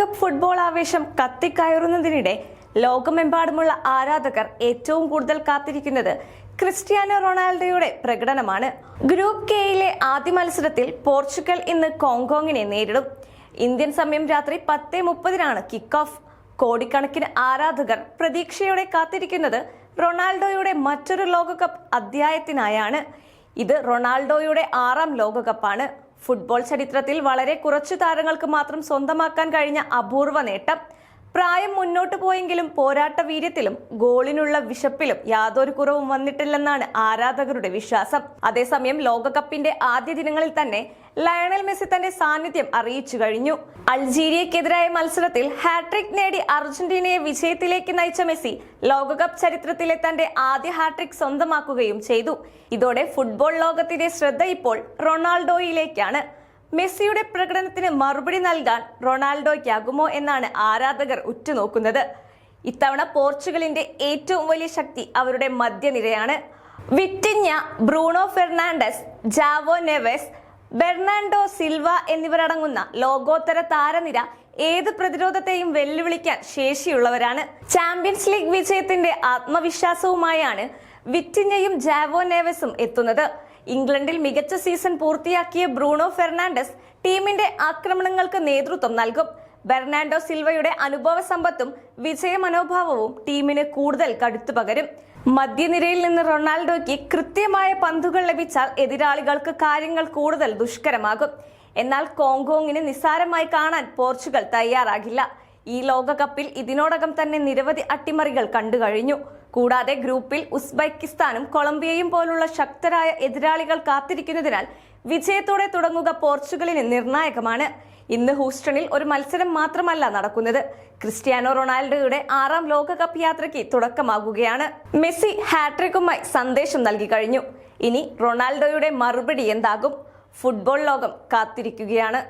ലോകകപ്പ് ഫുട്ബോൾ ആവേശം കത്തിക്കയറുന്നതിനിടെ ലോകമെമ്പാടുമുള്ള ആരാധകർ ഏറ്റവും കൂടുതൽ കാത്തിരിക്കുന്നത് ക്രിസ്ത്യാനോ റൊണാൾഡോയുടെ പ്രകടനമാണ്. ഗ്രൂപ്പ് കെയിലെ ആദ്യ മത്സരത്തിൽ പോർച്ചുഗൽ ഇന്ന് കോങ്കോങ്ങിനെ നേരിടും. ഇന്ത്യൻ സമയം രാത്രി 10:30 കിക്ക് ഓഫ്. കോടിക്കണക്കിന് ആരാധകർ പ്രതീക്ഷയോടെ കാത്തിരിക്കുന്നത് റൊണാൾഡോയുടെ മറ്റൊരു ലോകകപ്പ് അധ്യായത്തിനായാണ്. ഇത് റൊണാൾഡോയുടെ 6ാം ലോകകപ്പാണ്. ഫുട്ബോൾ ചരിത്രത്തിൽ വളരെ കുറച്ചു താരങ്ങൾക്ക് മാത്രം സ്വന്തമാക്കാൻ കഴിഞ്ഞ അപൂർവ നേട്ടം. പ്രായം മുന്നോട്ട് പോയെങ്കിലും പോരാട്ട വീര്യത്തിലും ഗോളിനുള്ള വിശപ്പിലും യാതൊരു കുറവും വന്നിട്ടില്ലെന്നാണ് ആരാധകരുടെ വിശ്വാസം. അതേസമയം ലോകകപ്പിന്റെ ആദ്യ ദിനങ്ങളിൽ തന്നെ ലയണൽ മെസ്സി തന്റെ സാന്നിധ്യം അറിയിച്ചു കഴിഞ്ഞു. അൾജീരിയക്കെതിരായ മത്സരത്തിൽ ഹാട്രിക് നേടി അർജന്റീനയെ വിജയത്തിലേക്ക് നയിച്ച മെസ്സി ലോകകപ്പ് ചരിത്രത്തിലെ തന്റെ ആദ്യ ഹാട്രിക് സ്വന്തമാക്കുകയും ചെയ്തു. ഇതോടെ ഫുട്ബോൾ ലോകത്തിന്റെ ശ്രദ്ധ ഇപ്പോൾ റൊണാൾഡോയിലേക്കാണ്. മെസ്സിയുടെ പ്രകടനത്തിന് മറുപടി നൽകാൻ റൊണാൾഡോയ്ക്കാകുമോ എന്നാണ് ആരാധകർ ഉറ്റുനോക്കുന്നത്. ഇത്തവണ പോർച്ചുഗലിന്റെ ഏറ്റവും വലിയ ശക്തി അവരുടെ മധ്യനിരയാണ്. Vitinha, Bruno Fernandes, Joao Neves, Bernardo Silva എന്നിവരടങ്ങുന്ന ലോകോത്തര താരനിര ഏത് പ്രതിരോധത്തെയും വെല്ലുവിളിക്കാൻ ശേഷിയുള്ളവരാണ്. ചാമ്പ്യൻസ് ലീഗ് വിജയത്തിന്റെ ആത്മവിശ്വാസവുമായാണ് വിറ്റിന്യയും ജാവോ നെവസും എത്തുന്നത്. ഇംഗ്ലണ്ടിൽ മികച്ച സീസൺ പൂർത്തിയാക്കിയ ബ്രൂണോ ഫെർണാണ്ടസ് ടീമിന്റെ ആക്രമണങ്ങൾക്ക് നേതൃത്വം നൽകും. ബെർണാണ്ടോ സിൽവയുടെ അനുഭവ സമ്പത്തും വിജയ മനോഭാവവും ടീമിന് കൂടുതൽ കരുത്തു പകരും. മധ്യനിരയിൽ നിന്ന് റൊണാൾഡോയ്ക്ക് കൃത്യമായ പന്തുകൾ ലഭിച്ചാൽ എതിരാളികൾക്ക് കാര്യങ്ങൾ കൂടുതൽ ദുഷ്കരമാകും. എന്നാൽ കോങ്കോങ്ങിന് നിസ്സാരമായി കാണാൻ പോർച്ചുഗൽ തയ്യാറാകില്ല. ഈ ലോകകപ്പിൽ ഇതിനോടകം തന്നെ നിരവധി അട്ടിമറികൾ കണ്ടുകഴിഞ്ഞു. കൂടാതെ ഗ്രൂപ്പിൽ ഉസ്ബെക്കിസ്ഥാനും കൊളംബിയയും പോലുള്ള ശക്തരായ എതിരാളികൾ കാത്തിരിക്കുന്നതിനാൽ വിജയത്തോടെ തുടങ്ങുക പോർച്ചുഗലിന് നിർണായകമാണ്. ഇന്ന് ഹൂസ്റ്റണിൽ ഒരു മത്സരം മാത്രമല്ല നടക്കുന്നത്. ക്രിസ്ത്യാനോ റൊണാൾഡോയുടെ 6ാം ലോകകപ്പ് യാത്രയ്ക്ക് തുടക്കമാകുകയാണ്. മെസ്സി ഹാട്രിക്കുമായി സന്ദേശം നൽകി കഴിഞ്ഞു. ഇനി റൊണാൾഡോയുടെ മറുപടി എന്താകും? ഫുട്ബോൾ ലോകം കാത്തിരിക്കുകയാണ്.